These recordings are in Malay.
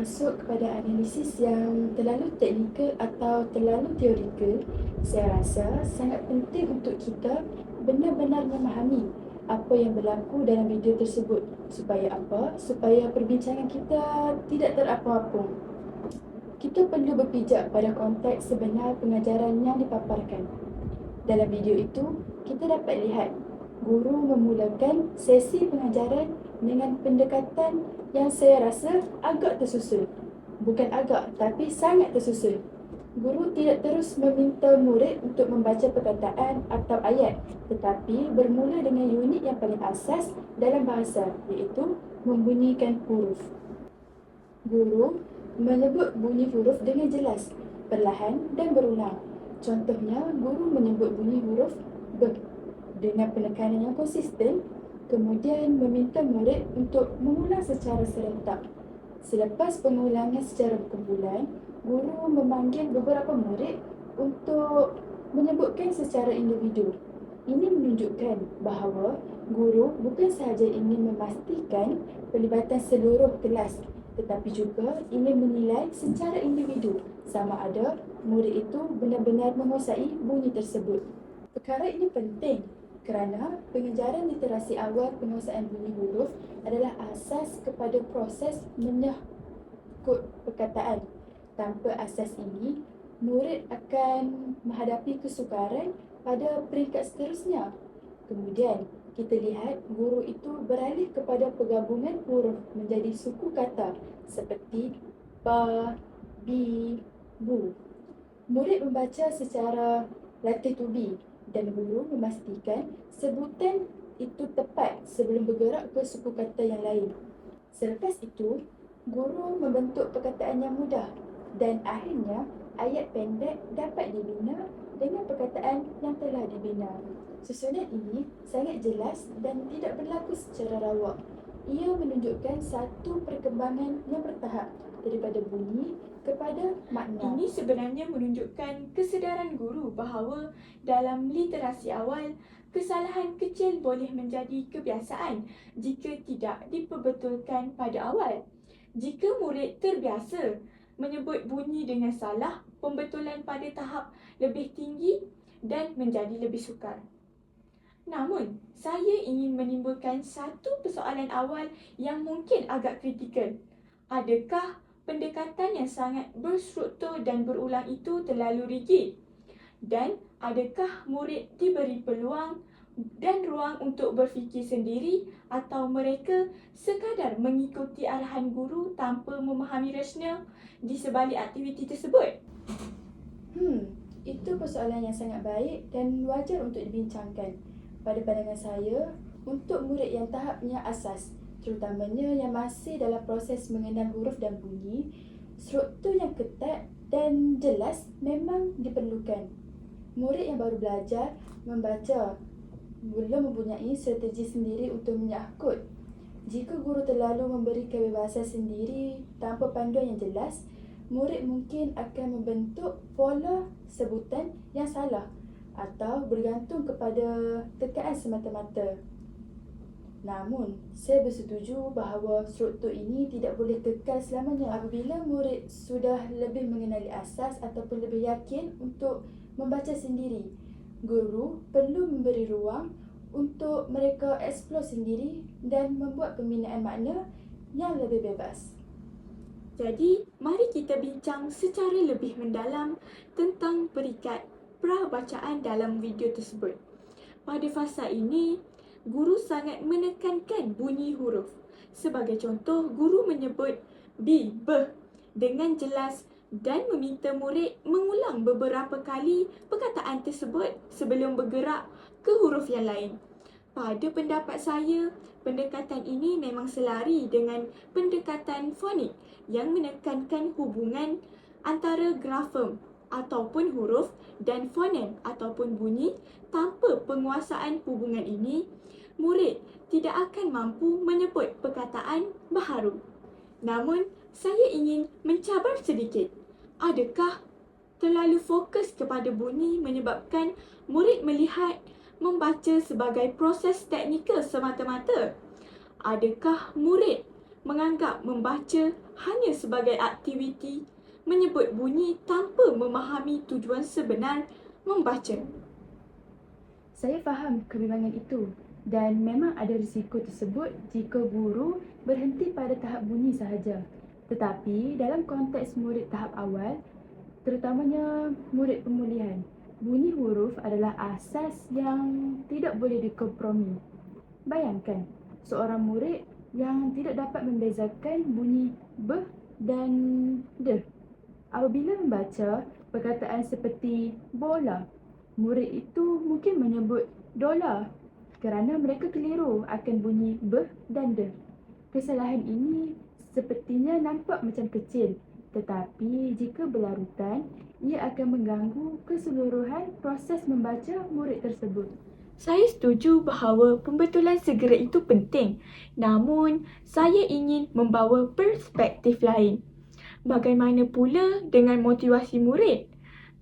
masuk kepada analisis yang terlalu teknikal atau terlalu teorikal, saya rasa sangat penting untuk kita benar-benar memahami apa yang berlaku dalam video tersebut. Supaya apa? Supaya perbincangan kita tidak terapung-apung. Kita perlu berpijak pada konteks sebenar pengajaran yang dipaparkan. Dalam video itu, kita dapat lihat guru memulakan sesi pengajaran dengan pendekatan yang saya rasa agak tersusun. Bukan agak, tapi sangat tersusun. Guru tidak terus meminta murid untuk membaca perkataan atau ayat, tetapi bermula dengan unit yang paling asas dalam bahasa, iaitu membunyikan huruf. Guru menyebut bunyi huruf dengan jelas, perlahan dan berulang. Contohnya, guru menyebut bunyi huruf B dengan penekanan yang konsisten, kemudian meminta murid untuk mengulang secara serentak. Selepas pengulangan secara berkumpulan, guru memanggil beberapa murid untuk menyebutkan secara individu. Ini menunjukkan bahawa guru bukan sahaja ingin memastikan pelibatan seluruh kelas, tetapi juga ingin menilai secara individu sama ada murid itu benar-benar menguasai bunyi tersebut. Perkara ini penting kerana pengajaran literasi awal penguasaan bunyi huruf adalah asas kepada proses menyah kod perkataan. Tanpa asas ini, murid akan menghadapi kesukaran pada peringkat seterusnya. Kemudian, kita lihat guru itu beralih kepada penggabungan huruf menjadi suku kata seperti ba, bi, bu. Murid membaca secara latih tubi dan guru memastikan sebutan itu tepat sebelum bergerak ke suku kata yang lain. Selepas itu, guru membentuk perkataan yang mudah dan akhirnya ayat pendek dapat dibina dengan perkataan yang telah dibina. Susunan ini sangat jelas dan tidak berlaku secara rawak. Ia menunjukkan satu perkembangan yang bertahap daripada bunyi kepada makna. Ini sebenarnya menunjukkan kesedaran guru bahawa dalam literasi awal, kesalahan kecil boleh menjadi kebiasaan jika tidak diperbetulkan pada awal. Jika murid terbiasa menyebut bunyi dengan salah, pembetulan pada tahap lebih tinggi dan menjadi lebih sukar. Namun, saya ingin menimbulkan satu persoalan awal yang mungkin agak kritikal. Adakah pendekatan yang sangat berstruktur dan berulang itu terlalu rigid? Dan adakah murid diberi peluang dan ruang untuk berfikir sendiri atau mereka sekadar mengikuti arahan guru tanpa memahami rasional di sebalik aktiviti tersebut? Itu persoalan yang sangat baik dan wajar untuk dibincangkan. Pada pandangan saya, untuk murid yang tahapnya asas, terutamanya yang masih dalam proses mengenal huruf dan bunyi, struktur yang ketat dan jelas memang diperlukan. Murid yang baru belajar membaca belum mempunyai strategi sendiri untuk menyah kod. Jika guru terlalu memberi kebebasan sendiri tanpa panduan yang jelas, murid mungkin akan membentuk pola sebutan yang salah atau bergantung kepada tekaan semata-mata. Namun, saya bersetuju bahawa struktur ini tidak boleh kekal selamanya. Apabila murid sudah lebih mengenali asas ataupun lebih yakin untuk membaca sendiri, guru perlu memberi ruang untuk mereka eksplor sendiri dan membuat pembinaan makna yang lebih bebas. Jadi, mari kita bincang secara lebih mendalam tentang peringkat prabacaan dalam video tersebut. Pada fasa ini, guru sangat menekankan bunyi huruf. Sebagai contoh, guru menyebut B dengan jelas dan meminta murid mengulang beberapa kali perkataan tersebut sebelum bergerak ke huruf yang lain. Pada pendapat saya, pendekatan ini memang selari dengan pendekatan fonik yang menekankan hubungan antara grafem ataupun huruf dan fonem ataupun bunyi. Tanpa penguasaan hubungan ini, murid tidak akan mampu menyebut perkataan baharu. Namun, saya ingin mencabar sedikit. Adakah terlalu fokus kepada bunyi menyebabkan murid melihat membaca sebagai proses teknikal semata-mata? Adakah murid menganggap membaca hanya sebagai aktiviti menyebut bunyi tanpa memahami tujuan sebenar membaca. Saya faham kebimbangan itu dan memang ada risiko tersebut jika guru berhenti pada tahap bunyi sahaja. Tetapi dalam konteks murid tahap awal, terutamanya murid pemulihan, bunyi huruf adalah asas yang tidak boleh dikompromi. Bayangkan, seorang murid yang tidak dapat membezakan bunyi b dan d. Apabila membaca perkataan seperti bola, murid itu mungkin menyebut dola kerana mereka keliru akan bunyi b dan d. Kesalahan ini sepertinya nampak macam kecil, tetapi jika berlarutan, ia akan mengganggu keseluruhan proses membaca murid tersebut. Saya setuju bahawa pembetulan segera itu penting, namun saya ingin membawa perspektif lain. Bagaimana pula dengan motivasi murid?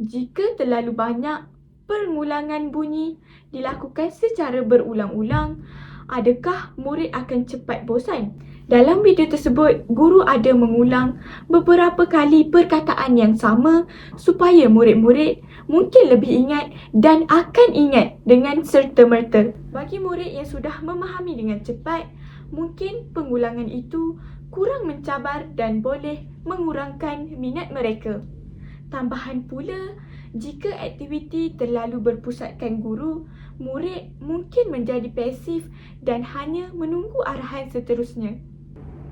Jika terlalu banyak pengulangan bunyi dilakukan secara berulang-ulang, adakah murid akan cepat bosan? Dalam video tersebut, guru ada mengulang beberapa kali perkataan yang sama supaya murid-murid mungkin lebih ingat dan akan ingat dengan serta-merta. Bagi murid yang sudah memahami dengan cepat, mungkin pengulangan itu kurang mencabar dan boleh mengurangkan minat mereka. Tambahan pula, jika aktiviti terlalu berpusatkan guru, murid mungkin menjadi pasif dan hanya menunggu arahan seterusnya.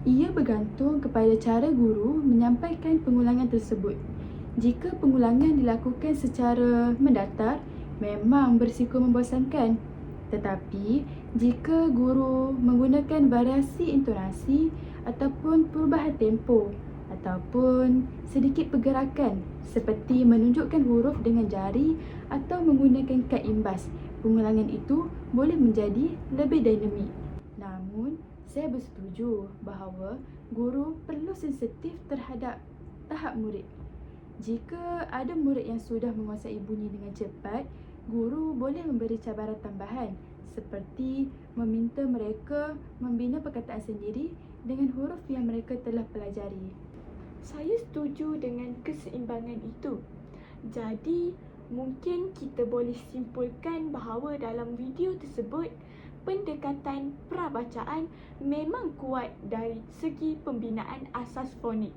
Ia bergantung kepada cara guru menyampaikan pengulangan tersebut. Jika pengulangan dilakukan secara mendatar, memang berisiko membosankan. Tetapi, jika guru menggunakan variasi intonasi ataupun perubahan tempo ataupun sedikit pergerakan seperti menunjukkan huruf dengan jari atau menggunakan kad imbas, pengulangan itu boleh menjadi lebih dinamik. Namun, saya bersetuju bahawa guru perlu sensitif terhadap tahap murid. Jika ada murid yang sudah menguasai bunyi dengan cepat, guru boleh memberi cabaran tambahan seperti meminta mereka membina perkataan sendiri dengan huruf yang mereka telah pelajari. Saya setuju dengan keseimbangan itu. Jadi, mungkin kita boleh simpulkan bahawa dalam video tersebut, pendekatan prabacaan memang kuat dari segi pembinaan asas fonik.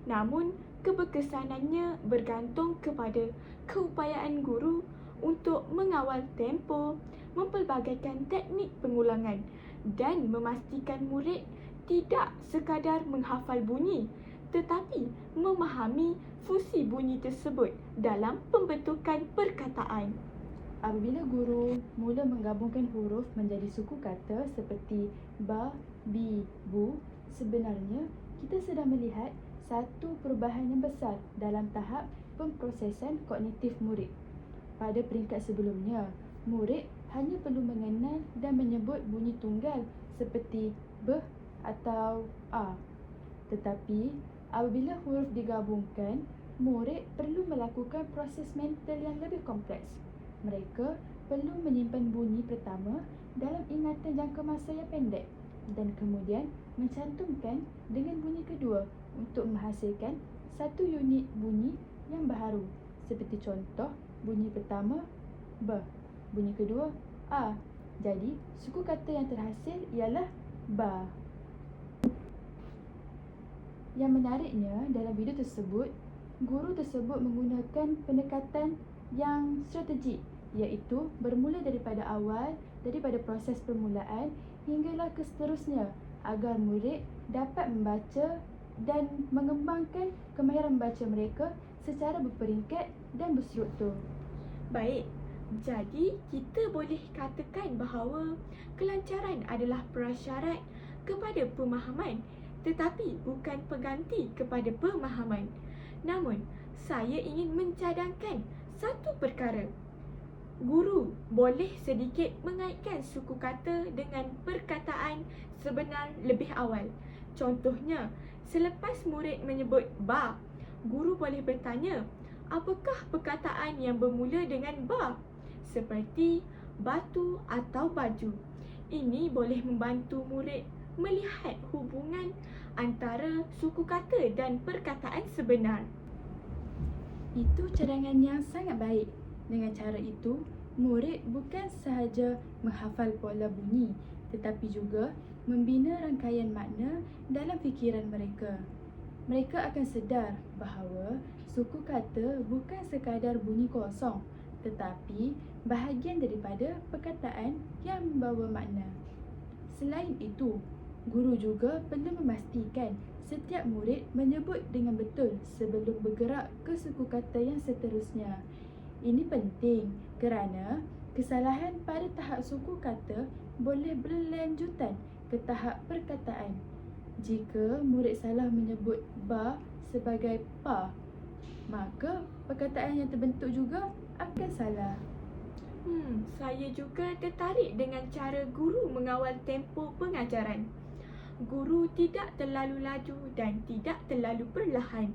Namun, keberkesanannya bergantung kepada keupayaan guru untuk mengawal tempo, mempelbagaikan teknik pengulangan dan memastikan murid tidak sekadar menghafal bunyi tetapi memahami fungsi bunyi tersebut dalam pembentukan perkataan. Apabila guru mula menggabungkan huruf menjadi suku kata seperti ba, bi, bu, sebenarnya kita sedang melihat satu perubahan yang besar dalam tahap pemprosesan kognitif murid. Pada peringkat sebelumnya, murid hanya perlu mengenal dan menyebut bunyi tunggal seperti b atau a. Tetapi, apabila huruf digabungkan, murid perlu melakukan proses mental yang lebih kompleks. Mereka perlu menyimpan bunyi pertama dalam ingatan jangka masa yang pendek dan kemudian mencantumkan dengan bunyi kedua untuk menghasilkan satu unit bunyi yang baharu. Seperti contoh, bunyi pertama b, bunyi kedua a. Jadi, suku kata yang terhasil ialah ba. Yang menariknya dalam video tersebut, guru tersebut menggunakan pendekatan yang strategik, iaitu bermula daripada awal, daripada proses permulaan hinggalah ke seterusnya agar murid dapat membaca dan mengembangkan kemahiran membaca mereka secara berperingkat dan berstruktur. Baik, jadi kita boleh katakan bahawa kelancaran adalah prasyarat kepada pemahaman tetapi bukan pengganti kepada pemahaman. Namun, saya ingin mencadangkan satu perkara. Guru boleh sedikit mengaitkan suku kata dengan perkataan sebenar lebih awal. Contohnya, selepas murid menyebut ba, guru boleh bertanya, apakah perkataan yang bermula dengan ba? Seperti batu atau baju. Ini boleh membantu murid melihat hubungan antara suku kata dan perkataan sebenar. Itu cadangan yang sangat baik. Dengan cara itu, murid bukan sahaja menghafal pola bunyi tetapi juga membina rangkaian makna dalam fikiran mereka. Mereka akan sedar bahawa suku kata bukan sekadar bunyi kosong tetapi bahagian daripada perkataan yang membawa makna. Selain itu, guru juga perlu memastikan setiap murid menyebut dengan betul sebelum bergerak ke suku kata yang seterusnya. Ini penting kerana kesalahan pada tahap suku kata boleh berlanjutan ke tahap perkataan. Jika murid salah menyebut ba sebagai pa, maka perkataan yang terbentuk juga akan salah. Saya juga tertarik dengan cara guru mengawal tempo pengajaran. Guru tidak terlalu laju dan tidak terlalu perlahan.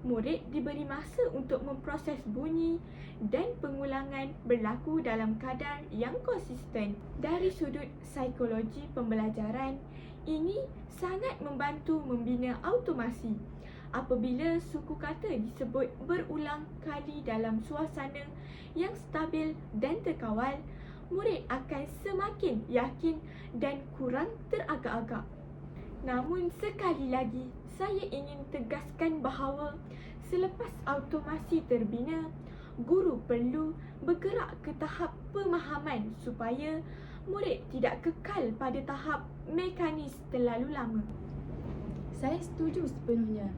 Murid diberi masa untuk memproses bunyi dan pengulangan berlaku dalam kadar yang konsisten. Dari sudut psikologi pembelajaran, ini sangat membantu membina automasi. Apabila suku kata disebut berulang kali dalam suasana yang stabil dan terkawal, murid akan semakin yakin dan kurang teragak-agak. Namun sekali lagi, saya ingin tegaskan bahawa selepas automasi terbina, guru perlu bergerak ke tahap pemahaman supaya murid tidak kekal pada tahap mekanis terlalu lama. Saya setuju sepenuhnya.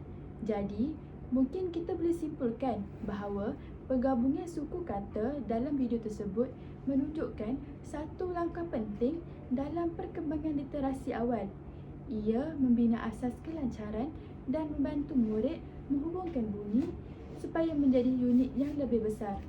Jadi, mungkin kita boleh simpulkan bahawa penggabungan suku kata dalam video tersebut menunjukkan satu langkah penting dalam perkembangan literasi awal. Ia membina asas kelancaran dan membantu murid menghubungkan bunyi supaya menjadi unit yang lebih besar.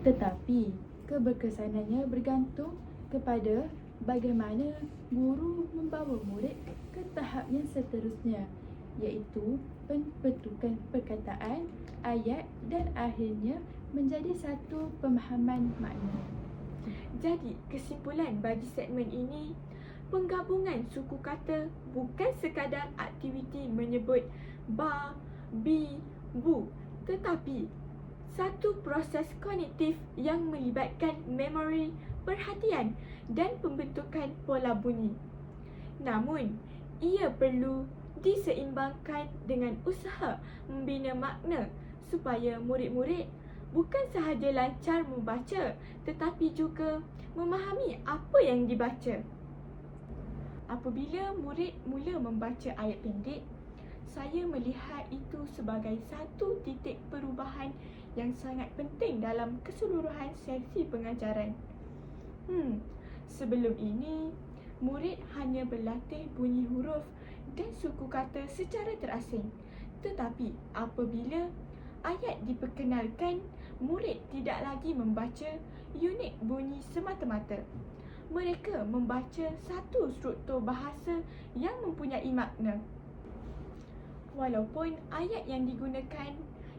Tetapi, keberkesanannya bergantung kepada bagaimana guru membawa murid ke tahap yang seterusnya, iaitu pembentukan perkataan, ayat dan akhirnya menjadi satu pemahaman makna. Jadi, kesimpulan bagi segmen ini, penggabungan suku kata bukan sekadar aktiviti menyebut ba, bi, bu, tetapi satu proses kognitif yang melibatkan memori, perhatian dan pembentukan pola bunyi. Namun, ia perlu diseimbangkan dengan usaha membina makna supaya murid-murid bukan sahaja lancar membaca tetapi juga memahami apa yang dibaca. Apabila murid mula membaca ayat pendek, saya melihat itu sebagai satu titik perubahan yang sangat penting dalam keseluruhan sesi pengajaran. Sebelum ini, murid hanya berlatih bunyi huruf dan suku kata secara terasing. Tetapi apabila ayat diperkenalkan, murid tidak lagi membaca unit bunyi semata-mata. Mereka membaca satu struktur bahasa yang mempunyai makna. Walaupun ayat yang digunakan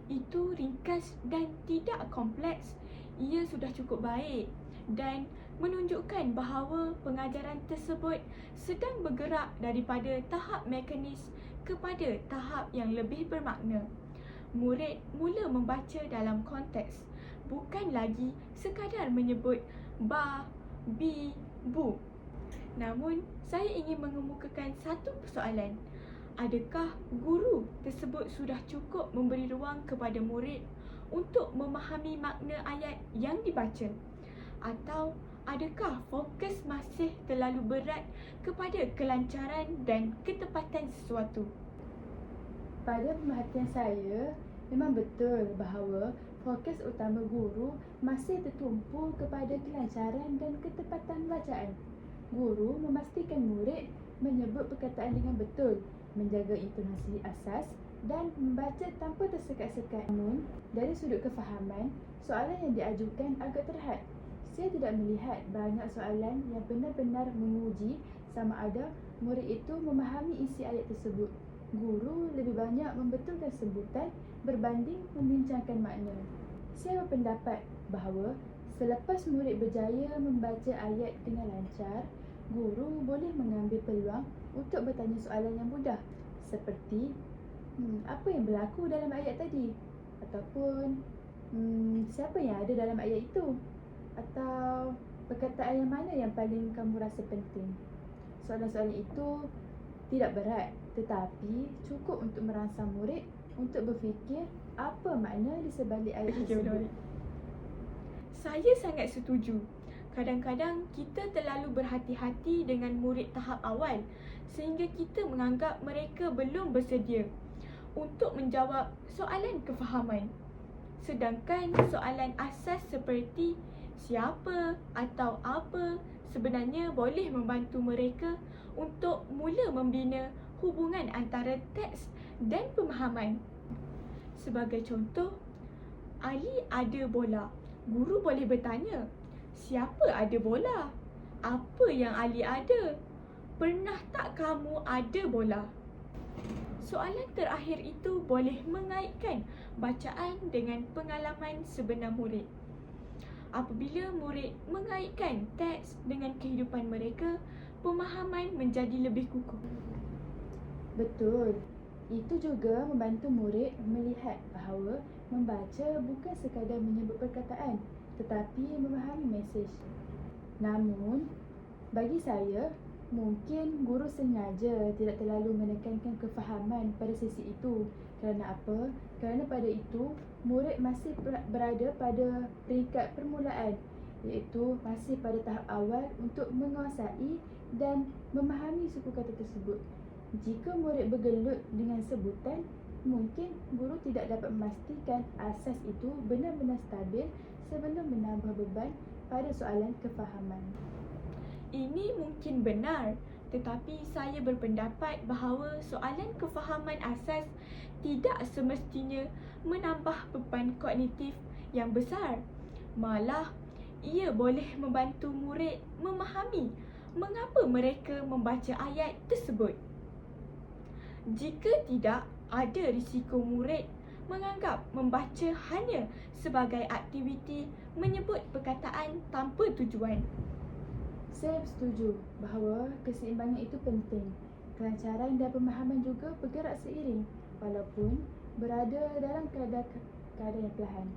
itu ringkas dan tidak kompleks, ia sudah cukup baik dan menunjukkan bahawa pengajaran tersebut sedang bergerak daripada tahap mekanis kepada tahap yang lebih bermakna. Murid mula membaca dalam konteks, bukan lagi sekadar menyebut ba, bi, bu. Namun, saya ingin mengemukakan satu persoalan. Adakah guru tersebut sudah cukup memberi ruang kepada murid untuk memahami makna ayat yang dibaca? Atau adakah fokus masih terlalu berat kepada kelancaran dan ketepatan sesuatu? Pada pemerhatian saya, memang betul bahawa fokus utama guru masih tertumpu kepada kelancaran dan ketepatan bacaan. Guru memastikan murid menyebut perkataan dengan betul, menjaga intonasi asas dan membaca tanpa tersekat-sekat. Namun, dari sudut kefahaman, soalan yang diajukan agak terhad. Saya tidak melihat banyak soalan yang benar-benar menguji sama ada murid itu memahami isi ayat tersebut. Guru lebih banyak membetulkan sebutan berbanding membincangkan makna. Saya berpendapat bahawa selepas murid berjaya membaca ayat dengan lancar, Guru boleh mengambil peluang untuk bertanya soalan yang mudah seperti apa yang berlaku dalam ayat tadi? Ataupun siapa yang ada dalam ayat itu? Atau perkataan yang mana yang paling kamu rasa penting? Soalan-soalan itu tidak berat tetapi cukup untuk merangsang murid untuk berfikir apa makna di sebalik ayat tersebut. Saya sangat setuju. Kadang-kadang kita terlalu berhati-hati dengan murid tahap awal sehingga kita menganggap mereka belum bersedia untuk menjawab soalan kefahaman. Sedangkan soalan asas seperti siapa atau apa sebenarnya boleh membantu mereka untuk mula membina hubungan antara teks dan pemahaman. Sebagai contoh, Ali ada bola. Guru boleh bertanya, siapa ada bola? Apa yang Ali ada? Pernah tak kamu ada bola? Soalan terakhir itu boleh mengaitkan bacaan dengan pengalaman sebenar murid. Apabila murid mengaitkan teks dengan kehidupan mereka, pemahaman menjadi lebih kukuh. Betul. Itu juga membantu murid melihat bahawa membaca bukan sekadar menyebut perkataan tetapi memahami mesej. Namun, bagi saya, mungkin guru sengaja tidak terlalu menekankan kefahaman pada sesi itu. Kerana apa? Kerana pada itu, murid masih berada pada peringkat permulaan, iaitu masih pada tahap awal untuk menguasai dan memahami suku kata tersebut. Jika murid bergelut dengan sebutan, mungkin guru tidak dapat memastikan asas itu benar-benar stabil sebelum menambah beban pada soalan kefahaman. Ini mungkin benar, tetapi saya berpendapat bahawa soalan kefahaman asas tidak semestinya menambah beban kognitif yang besar. Malah, ia boleh membantu murid memahami mengapa mereka membaca ayat tersebut. Jika tidak, ada risiko murid menganggap membaca hanya sebagai aktiviti menyebut perkataan tanpa tujuan. Saya setuju bahawa keseimbangan itu penting. Kelancaran dan pemahaman juga bergerak seiring walaupun berada dalam keadaan yang perlahan.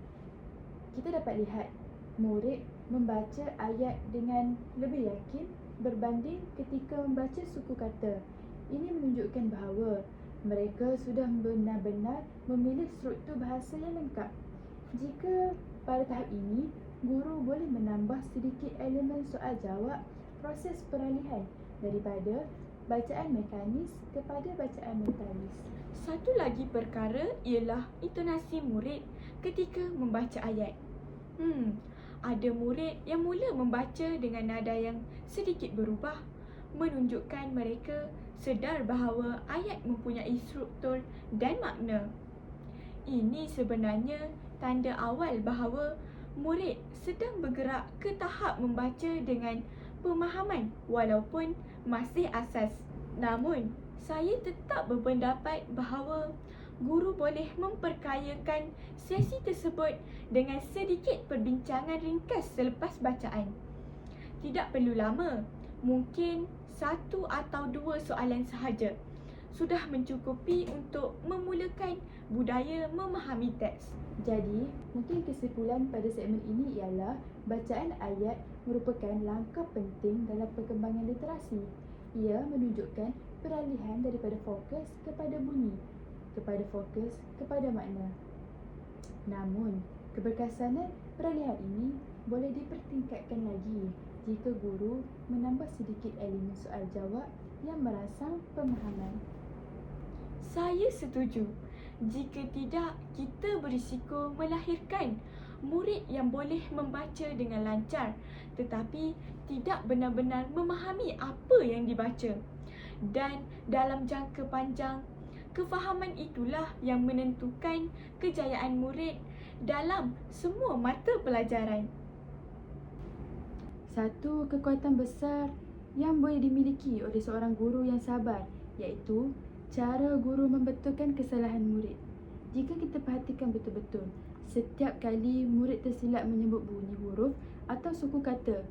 Kita dapat lihat murid membaca ayat dengan lebih yakin berbanding ketika membaca suku kata. Ini menunjukkan bahawa mereka sudah benar-benar memilih struktur bahasa yang lengkap. Jika pada tahap ini, guru boleh menambah sedikit elemen soal jawab proses peralihan daripada bacaan mekanis kepada bacaan mentalis. Satu lagi perkara ialah intonasi murid ketika membaca ayat. Ada murid yang mula membaca dengan nada yang sedikit berubah, menunjukkan mereka sedar bahawa ayat mempunyai struktur dan makna. Ini sebenarnya tanda awal bahawa murid sedang bergerak ke tahap membaca dengan pemahaman walaupun masih asas. Namun, saya tetap berpendapat bahawa guru boleh memperkayakan sesi tersebut dengan sedikit perbincangan ringkas selepas bacaan. Tidak perlu lama, mungkin 1 atau 2 soalan sahaja sudah mencukupi untuk memulakan budaya memahami teks. Jadi, mungkin kesimpulan pada segmen ini ialah bacaan ayat merupakan langkah penting dalam perkembangan literasi. Ia menunjukkan peralihan daripada fokus kepada bunyi, kepada fokus kepada makna. Namun, keberkesanan peralihan ini boleh dipertingkatkan lagi jika guru menambah sedikit elemen soal jawab yang merangsang pemahaman. Saya setuju. Jika tidak, kita berisiko melahirkan murid yang boleh membaca dengan lancar tetapi tidak benar-benar memahami apa yang dibaca. Dan dalam jangka panjang, kefahaman itulah yang menentukan kejayaan murid dalam semua mata pelajaran. Satu kekuatan besar yang boleh dimiliki oleh seorang guru yang sabar iaitu cara guru membetulkan kesalahan murid. Jika kita perhatikan betul-betul, setiap kali murid tersilap menyebut bunyi huruf atau suku kata,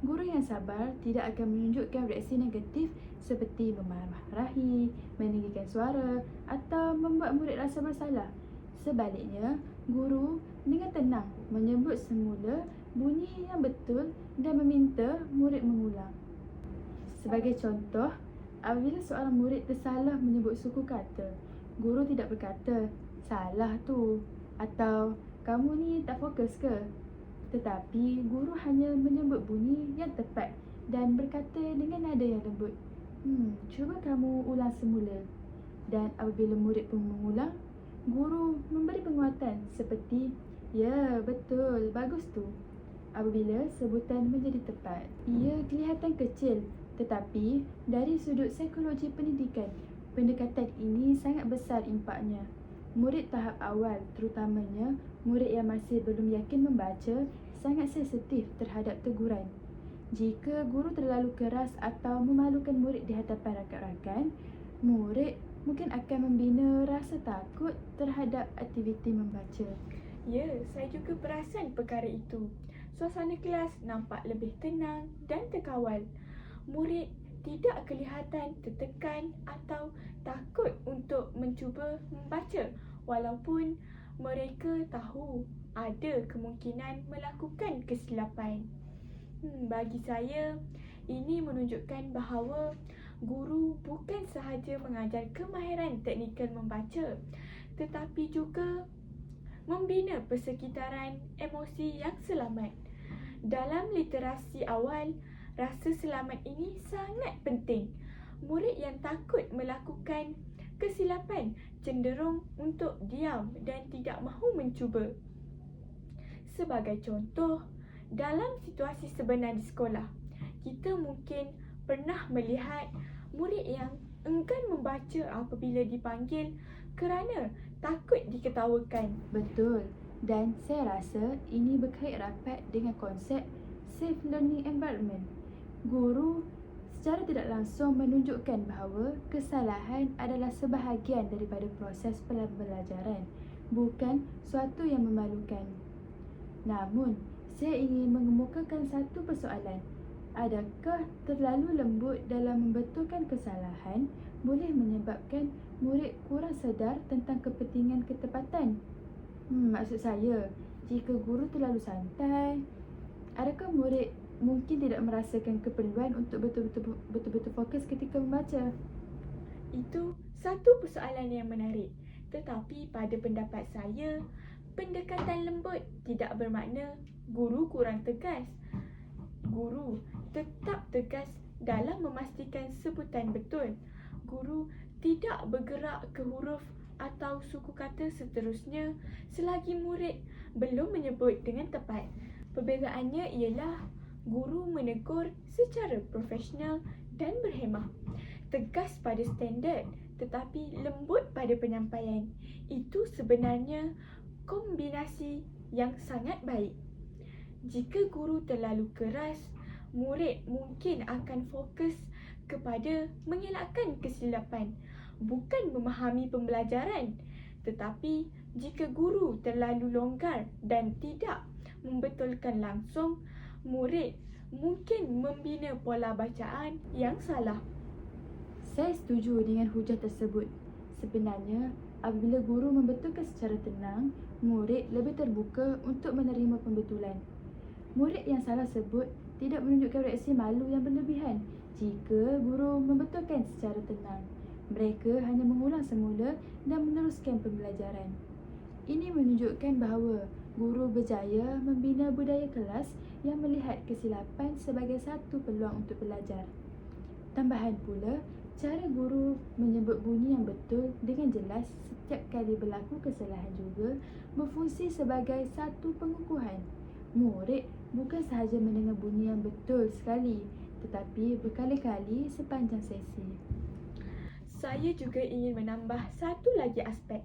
Guru yang sabar tidak akan menunjukkan reaksi negatif seperti memarahi, meninggikan suara atau membuat murid rasa bersalah. Sebaliknya, guru dengan tenang menyebut semula bunyi yang betul dan meminta murid mengulang. Sebagai contoh, apabila seorang murid tersalah menyebut suku kata, guru tidak berkata, "Salah tu," atau "Kamu ni tak fokus ke?" Tetapi guru hanya menyebut bunyi yang tepat dan berkata dengan nada yang lembut, "Cuba kamu ulang semula." Dan apabila murid pun mengulang, guru memberi penguatan seperti, "Ya, betul, bagus tu." Apabila sebutan menjadi tepat, ia kelihatan kecil, tetapi dari sudut psikologi pendidikan, pendekatan ini sangat besar impaknya. Murid tahap awal, terutamanya murid yang masih belum yakin membaca, sangat sensitif terhadap teguran. Jika guru terlalu keras atau memalukan murid di hadapan rakan-rakan, murid mungkin akan membina rasa takut terhadap aktiviti membaca. Ya, saya juga perasan perkara itu. Suasana kelas nampak lebih tenang dan terkawal. Murid tidak kelihatan tertekan atau takut untuk mencuba membaca walaupun mereka tahu ada kemungkinan melakukan kesilapan. Bagi saya, ini menunjukkan bahawa guru bukan sahaja mengajar kemahiran teknikal membaca, tetapi juga membina persekitaran emosi yang selamat. Dalam literasi awal, rasa selamat ini sangat penting. Murid yang takut melakukan kesilapan cenderung untuk diam dan tidak mahu mencuba. Sebagai contoh, dalam situasi sebenar di sekolah, kita mungkin pernah melihat murid yang enggan membaca apabila dipanggil kerana takut diketawakan. Betul, dan saya rasa ini berkait rapat dengan konsep safe learning environment. Guru secara tidak langsung menunjukkan bahawa kesalahan adalah sebahagian daripada proses pembelajaran, bukan suatu yang memalukan. Namun, saya ingin mengemukakan satu persoalan. Adakah terlalu lembut dalam membetulkan kesalahan boleh menyebabkan murid kurang sedar tentang kepentingan ketepatan? Maksud saya, jika guru terlalu santai, adakah murid mungkin tidak merasakan keperluan untuk betul-betul fokus ketika membaca? Itu satu persoalan yang menarik. Tetapi pada pendapat saya, pendekatan lembut tidak bermakna guru kurang tegas. Guru tetap tegas dalam memastikan sebutan betul. Guru tidak bergerak ke huruf atau suku kata seterusnya selagi murid belum menyebut dengan tepat. Perbezaannya ialah guru menegur secara profesional dan berhemah, tegas pada standard tetapi lembut pada penyampaian. Itu sebenarnya kombinasi yang sangat baik. Jika guru terlalu keras, murid mungkin akan fokus kepada mengelakkan kesilapan, bukan memahami pembelajaran. Tetapi jika guru terlalu longgar dan tidak membetulkan langsung, murid mungkin membina pola bacaan yang salah. Saya setuju dengan hujah tersebut. Sebenarnya, apabila guru membetulkan secara tenang, murid lebih terbuka untuk menerima pembetulan. Murid yang salah sebut tidak menunjukkan reaksi malu yang berlebihan jika guru membetulkan secara tenang. Mereka hanya mengulang semula dan meneruskan pembelajaran. Ini menunjukkan bahawa guru berjaya membina budaya kelas yang melihat kesilapan sebagai satu peluang untuk belajar. Tambahan pula, cara guru menyebut bunyi yang betul dengan jelas setiap kali berlaku kesalahan juga berfungsi sebagai satu pengukuhan. Murid bukan sahaja mendengar bunyi yang betul sekali, tetapi berkali-kali sepanjang sesi. Saya juga ingin menambah satu lagi aspek,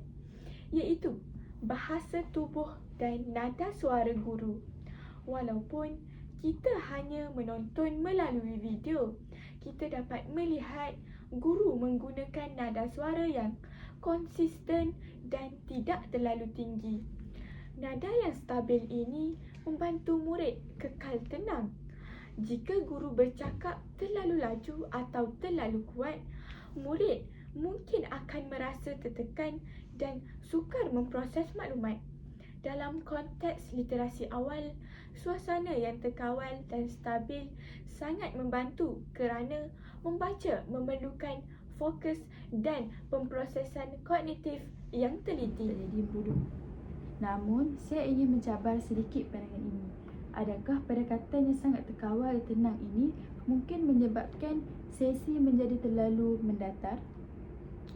iaitu bahasa tubuh dan nada suara guru. Walaupun kita hanya menonton melalui video, kita dapat melihat guru menggunakan nada suara yang konsisten dan tidak terlalu tinggi. Nada yang stabil ini membantu murid kekal tenang. Jika guru bercakap terlalu laju atau terlalu kuat, murid mungkin akan merasa tertekan dan sukar memproses maklumat. Dalam konteks literasi awal, suasana yang terkawal dan stabil sangat membantu kerana membaca memerlukan fokus dan pemprosesan kognitif yang teliti. Jadi bodoh. Namun, saya ingin mencabar sedikit pandangan ini. Adakah pendekatan yang sangat terkawal dan tenang ini mungkin menyebabkan sesi menjadi terlalu mendatar?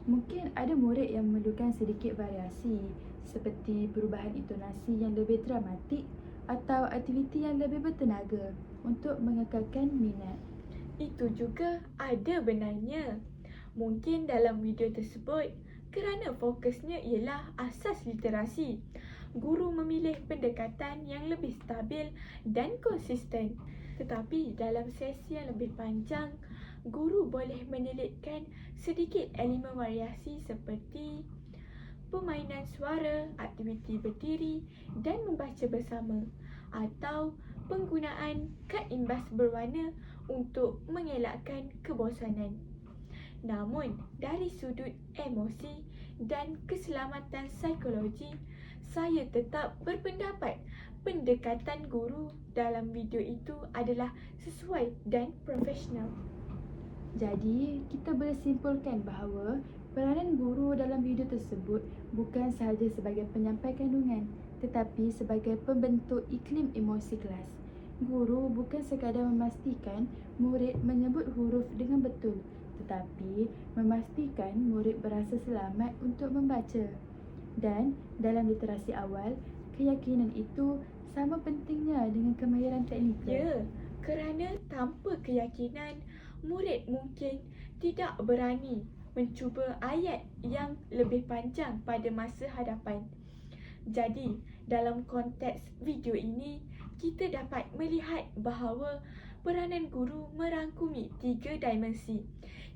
Mungkin ada murid yang memerlukan sedikit variasi, seperti perubahan intonasi yang lebih dramatik atau aktiviti yang lebih bertenaga untuk mengekalkan minat. Itu juga ada benarnya. Mungkin dalam video tersebut, kerana fokusnya ialah asas literasi, guru memilih pendekatan yang lebih stabil dan konsisten. Tetapi dalam sesi yang lebih panjang, guru boleh menyelitkan sedikit elemen variasi seperti permainan suara, aktiviti berdiri dan membaca bersama, atau penggunaan kad imbas berwarna untuk mengelakkan kebosanan. Namun, dari sudut emosi dan keselamatan psikologi, saya tetap berpendapat pendekatan guru dalam video itu adalah sesuai dan profesional. Jadi, kita boleh simpulkan bahawa peranan guru dalam video tersebut bukan sahaja sebagai penyampai kandungan, tetapi sebagai pembentuk iklim emosi kelas. Guru bukan sekadar memastikan murid menyebut huruf dengan betul, tetapi memastikan murid berasa selamat untuk membaca. Dan dalam literasi awal, keyakinan itu sama pentingnya dengan kemahiran teknikal. Ya, kerana tanpa keyakinan, murid mungkin tidak berani mencuba ayat yang lebih panjang pada masa hadapan. Jadi, dalam konteks video ini, kita dapat melihat bahawa peranan guru merangkumi 3 dimensi.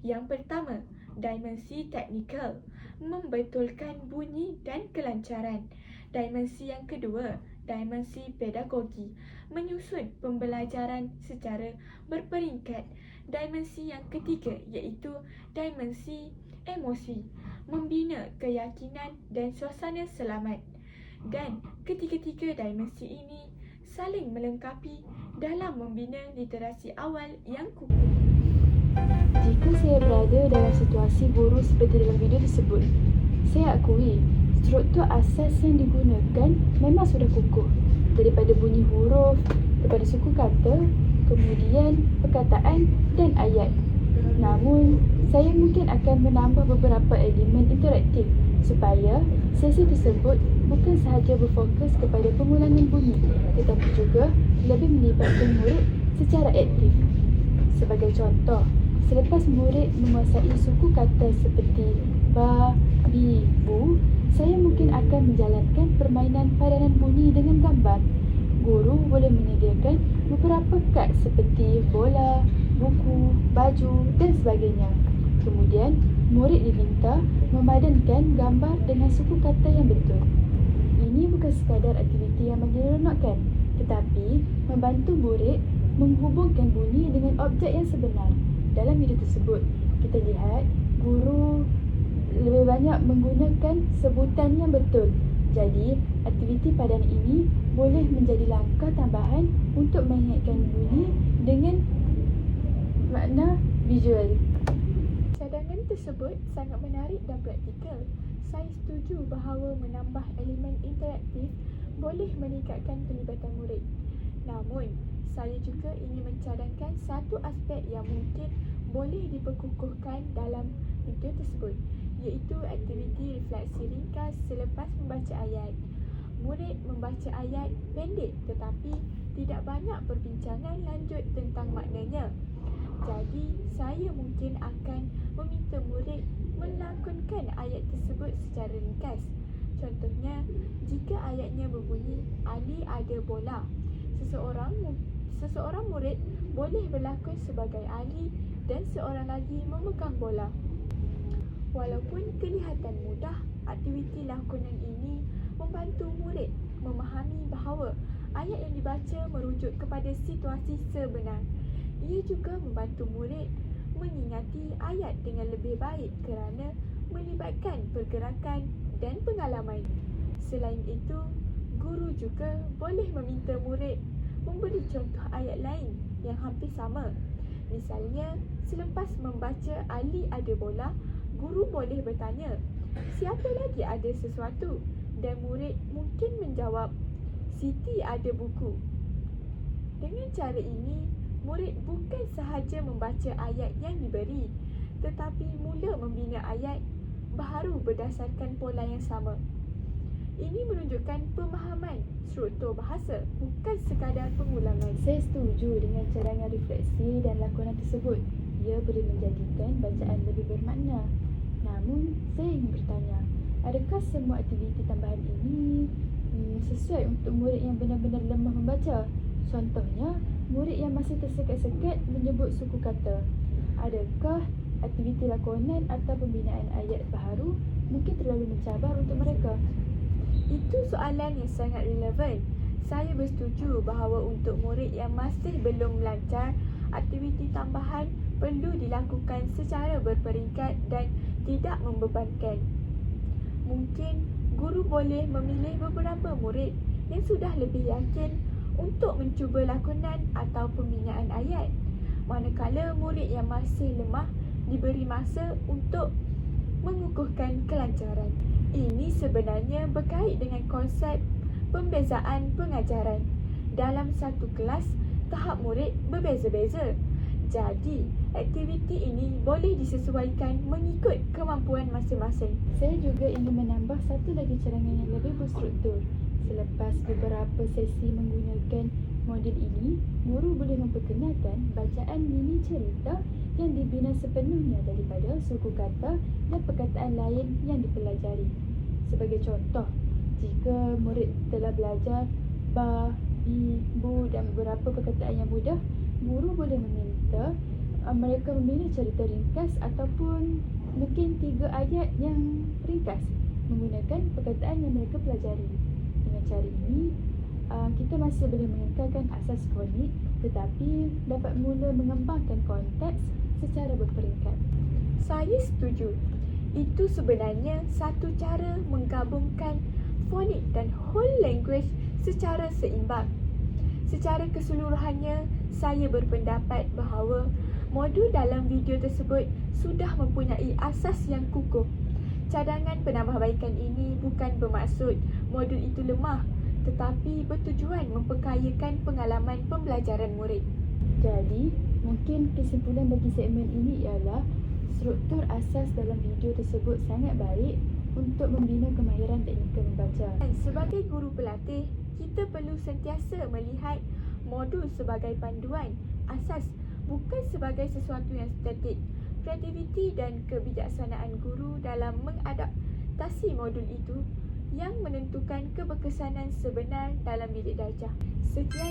Yang pertama, dimensi teknikal, membetulkan bunyi dan kelancaran. Dimensi yang kedua, dimensi pedagogi, menyusun pembelajaran secara berperingkat. Dimensi yang ketiga iaitu dimensi emosi, membina keyakinan dan suasana selamat. Dan ketiga-tiga dimensi ini saling melengkapi dalam membina literasi awal yang kukuh. Jika saya berada dalam situasi guru seperti dalam video tersebut, saya akui struktur asas yang digunakan memang sudah kukuh, daripada bunyi huruf, daripada suku kata, kemudian perkataan dan ayat. Namun, saya mungkin akan menambah beberapa elemen interaktif supaya sesi tersebut bukan sahaja berfokus kepada pengulangan bunyi, tetapi juga lebih melibatkan murid secara aktif. Sebagai contoh, selepas murid menguasai suku kata seperti ba, bi, bu, saya mungkin akan menjalankan permainan padanan bunyi dengan gambar. Guru boleh menyediakan beberapa kad seperti bola, buku, baju dan sebagainya. Kemudian, murid diminta memadankan gambar dengan suku kata yang betul. Ini bukan sekadar aktiviti yang menyeronokkan, tetapi membantu murid menghubungkan bunyi dengan objek yang sebenar. Dalam video tersebut, kita lihat guru lebih banyak menggunakan sebutan yang betul. Jadi, aktiviti padanan ini boleh menjadi langkah tambahan untuk mengingatkan bunyi dengan makna visual. Cadangan tersebut sangat menarik dan praktikal. Saya setuju bahawa menambah elemen interaktif boleh meningkatkan pelibatan murid. Namun, saya juga ingin mencadangkan satu aspek yang mungkin boleh diperkukuhkan dalam video tersebut, iaitu aktiviti refleksi ringkas selepas membaca ayat. Murid membaca ayat pendek tetapi tidak banyak perbincangan lanjut tentang maknanya. Jadi, saya mungkin akan meminta murid melakonkan ayat tersebut secara ringkas. Contohnya, jika ayatnya berbunyi, Ali ada bola. Seseorang murid boleh berlakon sebagai Ali dan seorang lagi memegang bola. Walaupun kelihatan mudah, aktiviti lakonan ini membantu murid memahami bahawa Ayat yang dibaca merujuk kepada situasi sebenar. Ia juga membantu murid mengingati ayat dengan lebih baik kerana melibatkan pergerakan dan pengalaman. Selain itu, guru juga boleh meminta murid memberi contoh ayat lain yang hampir sama. Misalnya, selepas membaca Ali ada bola, guru boleh bertanya, siapa lagi ada sesuatu? Dan murid mungkin menjawab, Siti ada buku. Dengan cara ini, murid bukan sahaja membaca ayat yang diberi, tetapi mula membina ayat baharu berdasarkan pola yang sama. Ini menunjukkan pemahaman struktur bahasa, bukan sekadar pengulangan. Saya setuju dengan cadangan refleksi dan lakonan tersebut. Ia boleh menjadikan bacaan lebih bermakna. Namun, saya ingin bertanya, adakah semua aktiviti tambahan ini sesuai untuk murid yang benar-benar lemah membaca? Contohnya, murid yang masih tersekat-sekat menyebut suku kata. Adakah aktiviti lakonan atau pembinaan ayat baharu mungkin terlalu mencabar untuk mereka? Itu soalan yang sangat relevan. Saya bersetuju bahawa untuk murid yang masih belum lancar, aktiviti tambahan perlu dilakukan secara berperingkat dan tidak membebankan. Mungkin guru boleh memilih beberapa murid yang sudah lebih yakin untuk mencuba lakonan atau pembinaan ayat, manakala murid yang masih lemah diberi masa untuk mengukuhkan kelancaran. Ini sebenarnya berkait dengan konsep pembezaan pengajaran. Dalam satu kelas, tahap murid berbeza-beza. Jadi, aktiviti ini boleh disesuaikan mengikut kemampuan masing-masing. Saya juga ingin menambah satu lagi cadangan yang lebih berstruktur. Selepas beberapa sesi menggunakan model ini, guru boleh memperkenalkan bacaan mini cerita yang dibina sepenuhnya daripada suku kata dan perkataan lain yang dipelajari. Sebagai contoh, jika murid telah belajar ba, bi, bu dan beberapa perkataan yang mudah, guru boleh meminta mereka membina cerita ringkas ataupun mungkin 3 ayat yang ringkas menggunakan perkataan yang mereka pelajari. Dengan cara ini, kita masih boleh mengekalkan asas fonik tetapi dapat mula mengembangkan konteks secara berperingkat. Saya setuju. Itu sebenarnya satu cara menggabungkan fonik dan whole language secara seimbang. Secara keseluruhannya, saya berpendapat bahawa modul dalam video tersebut sudah mempunyai asas yang kukuh. Cadangan penambahbaikan ini bukan bermaksud modul itu lemah, tetapi bertujuan memperkayakan pengalaman pembelajaran murid. Jadi, mungkin kesimpulan bagi segmen ini ialah struktur asas dalam video tersebut sangat baik untuk membina kemahiran teknikal membaca. Dan sebagai guru pelatih, kita perlu sentiasa melihat modul sebagai panduan asas, bukan sebagai sesuatu yang statik. Kreativiti dan kebijaksanaan guru dalam mengadaptasi modul itu yang menentukan keberkesanan sebenar dalam bilik darjah. Sekian